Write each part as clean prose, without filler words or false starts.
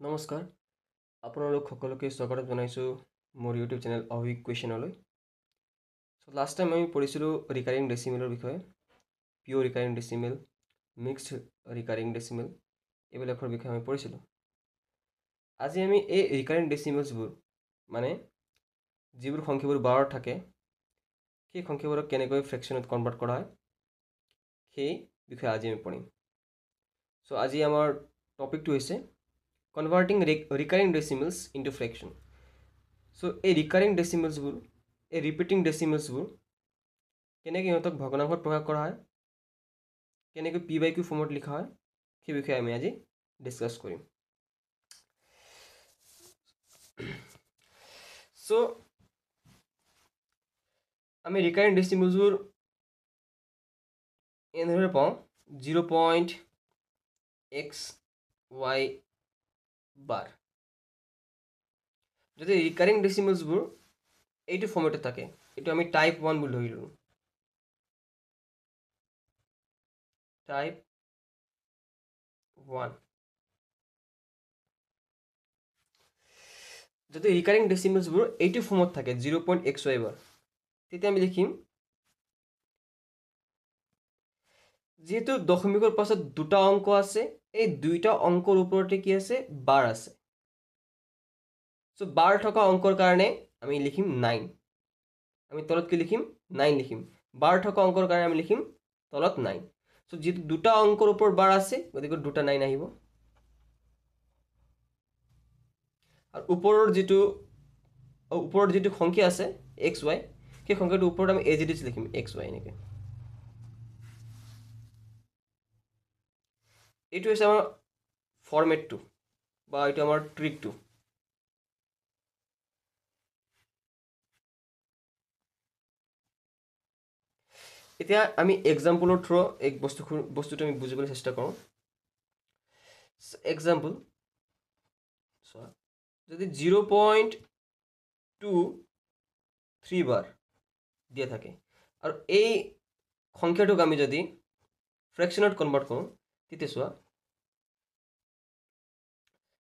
নমস্কাৰ আপোনালোক সকলোকে স্বাগতম জনাইছোঁ মোৰ ইউটিউব চেনেল অভিক কুৱেশ্যনলৈ। চ' লাষ্ট টাইম আমি পঢ়িছিলোঁ ৰিকাৰিং ডেচিমেলৰ বিষয়ে, pure recurring decimal, mixed recurring decimal এইবিলাকৰ বিষয়ে আমি পঢ়িছিলোঁ। আজি আমি এই ৰিকাৰিং ডেচিমেলছবোৰ মানে যিবোৰ সংখ্যাবোৰ 12 থাকে সেই সংখ্যাবোৰক কেনেকৈ ফ্ৰেকশ্যনত কনভাৰ্ট কৰা হয় সেই বিষয়ে আজি আমি পঢ়িম। চ' আজি আমাৰ টপিকটো হৈছে converting recurring decimals into fraction. So এই recurring decimals এই repeating decimals কেনেকৈ ইহঁতক ভগ্নাংশত প্ৰকাশ কৰা হয়, কেনেকৈ p/q ফৰ্মত লিখা হয় সেই বিষয়ে আমি আজি ডিসকাস কৰিম। সো আমি recurring decimals এনেদৰে পাওঁ 0.xy বাৰ। যদি ৰিকাৰিং ডেসিমেলসবোৰ এইটো ফৰ্মেটত থাকে, এইটো আমি টাইপ 1 বুলি ধৰিলোঁ। টাইপ 1 যদি ৰিকাৰিং ডেসিমেলসবোৰ এইটো ফৰ্মত থাকে 0.xy বাৰ, তেতিয়া আমি লিখিম যেহেতু দশমিকৰ পাছত দুটা অংক আছে, এই দুইটা অংকৰ ওপৰতে কি আছে, বাৰ আছে। সো বাৰ থকা অংকৰ কাৰণে আমি লিখিম 9, আমি তলত কি লিখিম 9 লিখিম। বাৰ থকা অংকৰ কাৰণে আমি লিখিম তলত 9। সো যেহেতু দুটা অংকৰ ওপৰত বাৰ আছে গতিকে দুটা 9 আহিব। আৰু ওপৰৰ যিটো সংখ্যা আছে xy, সেই সংখ্যাটোৰ ওপৰত আমি এজ ইট ইজ লিখিম xy এনেকৈ। এইটো হৈছে আমাৰ ফৰ্মেটটো বা এইটো আমাৰ ট্ৰিকটো। এতিয়া আমি এক্সাম্পলৰ থ্ৰু এক বস্তুটো আমি বুজিবলৈ চেষ্টা কৰোঁ। এক্সাম্পল যদি 0.23 বাৰ দিয়া থাকে আৰু এই সংখ্যাটোক আমি যদি ফ্ৰেকশ্যনত কনভাৰ্ট কৰোঁ তেতিয়া চোৱা,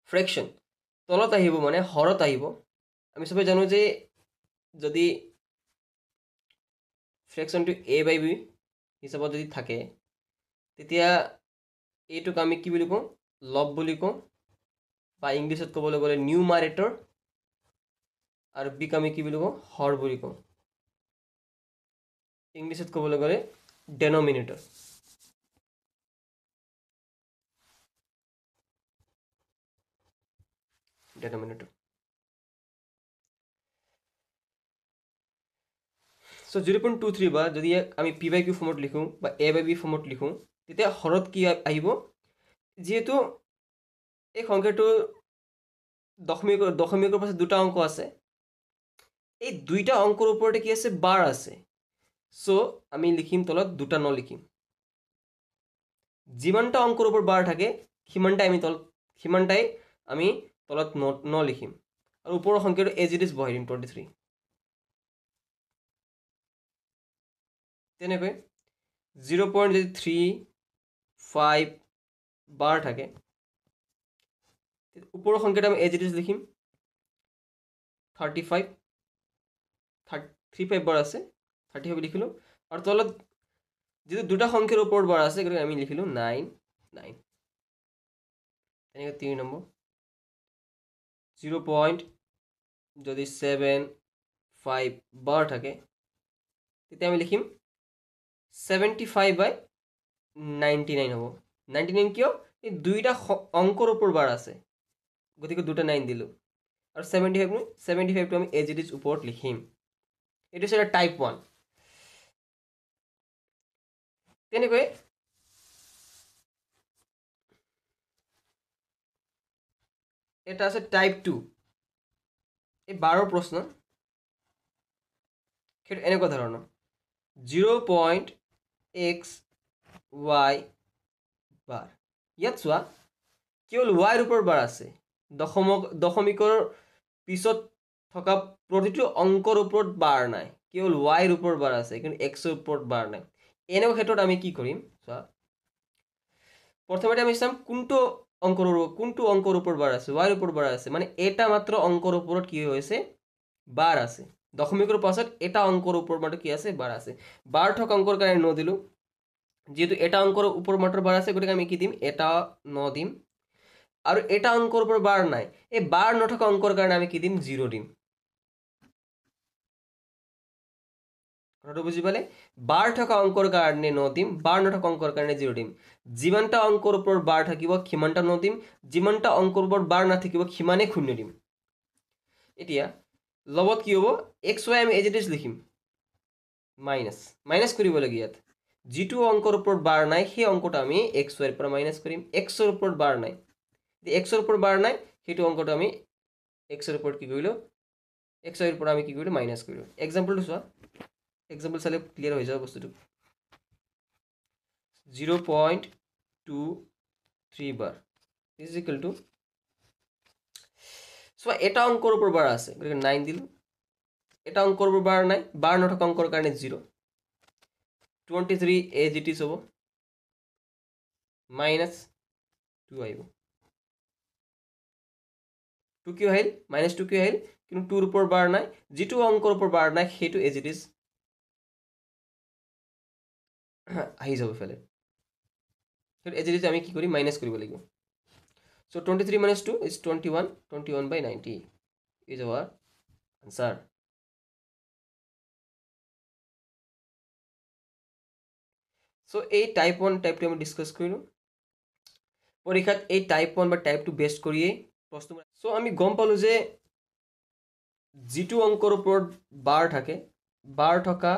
ফ্ৰেকশ্যন তলত আহিব মানে হৰত আহিব। আমি সবে জানো যে যদি ফ্ৰেকশ্যনটো a/b হিচাপত যদি থাকে তেতিয়া এইটোক আমি কি বুলি কওঁ, লব বুলি কওঁ, বা ইংলিছত ক'বলৈ গ'লে নিউমাৰেটৰ, আৰু বিক আমি কি বুলি কওঁ, হৰ বুলি কওঁ। ইংলিছত ক'বলৈ গ'লে ডেনমিনেটৰ। সো 0.23 বা যদি আমি p/q ফৰ্মত লিখোঁ বা a/b ফৰ্মত লিখোঁ তেতিয়া হৰত কি আহিব, যেহেতু এই সংখ্যাটো দশমিকৰ পাছত দুটা অংক আছে, এই দুইটা অংকৰ ওপৰতে কি আছে, বাৰ আছে। সো আমি লিখিম তলত দুটা 9 লিখিম। যিমানটা অংকৰ ওপৰত বাৰ থাকে সিমানটাই আমি তলত 9 লিখিম, আৰু ওপৰৰ সংখ্যাটো এজ ইট ইজ বহাই দিম 23। তেনেকৈ 0.35 বাৰ থাকে, ওপৰৰ সংখ্যাটো আমি এজ ইট ইজ লিখিম 35 বাৰ আছে, 35 লিখিলোঁ। আৰু তলত যেহেতু দুটা সংখ্যাৰ ওপৰত বাৰ আছে গতিকে আমি লিখিলোঁ 9। তেনেকৈ 3 নম্বৰ 0.75 বাৰ থাকে তেতিয়া আমি লিখিম 75/99 হ'ব। 99 কিয়, এই দুইটা অংকৰ ওপৰত বাৰ আছে গতিকে দুটা 9 দিলোঁ, আৰু 75টো আমি এজ ইট ইজ ওপৰত লিখিম। এইটো হৈছে টাইপ 1। তেনেকৈ এটা আছে টাইপ 2। এই 12 প্ৰশ্ন সেইটো এনেকুৱা ধৰণৰ 0.xy বাৰ। ইয়াত চোৱা কেৱল ৱাইৰ ওপৰত বাৰ আছে, দশমিকৰ পিছত থকা প্ৰতিটো অংকৰ ওপৰত বাৰ নাই, কেৱল ৱাইৰ ওপৰত বাৰ আছে কিন্তু এক্সৰ ওপৰত বাৰ নাই। এনেকুৱা ক্ষেত্ৰত আমি কি কৰিম চোৱা, প্ৰথমতে আমি চাম কোনটো অঙ্কৰ কোনটো অঙ্কৰ ওপৰত বাৰ আছে y ওপৰত বাৰ আছে মানে এটা মাত্ৰ অঙ্কৰ ওপৰত কি হৈছে বাৰ আছে দশমিকৰ পাছত এটা অঙ্কৰ ওপৰত মাত্ৰ কি আছে বাৰ আছে বাৰ থকা অঙ্কৰ কাৰণে ন দিলো যেহেতু এটা অঙ্কৰ ওপৰত মাত্ৰ বাৰ আছে গতিকে আমি কি দিম এটা ন দিম আৰু এটা অঙ্কৰ ওপৰত বাৰ নাই এই বাৰ নথকা অঙ্কৰ কাৰণে আমি কি দিম 0 দিম কথাটো বুজি পালে বাৰ থকা অঙ্কৰ কাৰণে ন দিম বাৰ নথকা অঙ্কৰ কাৰণে 0 দিম যিমানটা অঙ্কৰ ওপৰত বাৰ থাকিব সিমানটা ন দিম যিমানটা অঙ্কৰ ওপৰত বাৰ নাথাকিব সিমানে শূন্য দিম এতিয়া লগত কি হ'ব x y আমি এজ ইট ইজ লিখিম মাইনাস কৰিব লাগে ইয়াত যিটো অঙ্কৰ ওপৰত বাৰ নাই সেই অঙ্কটো আমি x y ৰ পৰা মাইনাস কৰিম x ৰ ওপৰত বাৰ নাই x ৰ ওপৰত বাৰ নাই সেইটো অঙ্কটো আমি x ৰ ওপৰত কি কৰিলো x y ৰ পৰা আমি কি কৰিলো মাইনাস কৰিলো এক্সাম্পলটো চোৱা এক্সাম্পল চালে ক্লিয়াৰ হৈ যাব বস্তুটো 0.23 bar is equal to so এটা অঙ্কৰ ওপৰত বাৰ আছে গতিকে 9 দিলো এটা অঙ্কৰ ওপৰত বাৰ নাই বাৰ নথকা অঙ্কৰ কাৰণে 0 23 as it is হ'ব minus 2 আহিব 2 কিয় আহিল minus 2 কিয় আহিল কিন্তু 2 ৰ ওপৰত বাৰ নাই যিটো অঙ্কৰ ওপৰত বাৰ নাই সেইটো as it is আহি যাব ফেলে সেইটো as it is আমি কি কৰিম মাইনাস কৰিব লাগিব so 23 minus 2 is 21 by 90 is our answer so এই টাইপ 1 টাইপ 2 আমি ডিসকাস কৰিলো পৰীক্ষাত এই টাইপ 1 বা টাইপ 2 বেস কৰিয়ে প্ৰশ্ন সো আমি গম পালো যে যিটো অঙ্কৰ ওপৰত বাৰ থাকে বাৰ থকা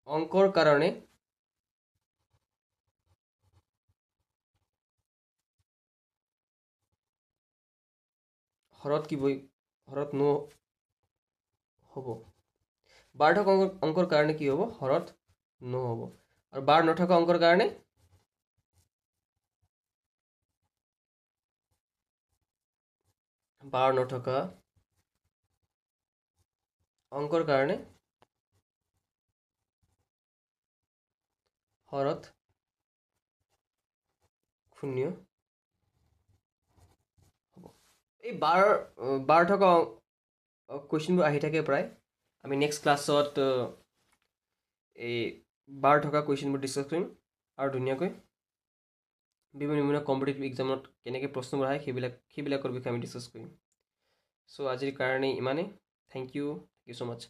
অঙ্কৰ কাৰণে হৰত কি বই হৰত ন হ'ব বাৰ থকা অঙ্কৰ কাৰণে কি হ'ব হৰত ন হ'ব আৰু বাৰ নথকা অঙ্কৰ কাৰণে বাৰ নথকা অঙ্কৰ কাৰণে হৰত শূন্য হ'ব এই বাৰ থকা কুৱেশ্যনবোৰ আহি থাকে প্ৰায় আমি নেক্সট ক্লাছত এই বাৰ থকা কুৱেশ্যনবোৰ ডিছকাছ কৰিম আৰু ধুনীয়াকৈ বিভিন্ন কম্পিটিটিভ এক্সামত কেনেকৈ প্ৰশ্নবোৰ আহে সেইবিলাকৰ বিষয়ে আমি ডিছকাছ কৰিম চ' আজিৰ কাৰণে ইমানেই থেংক ইউ ছ' মাছ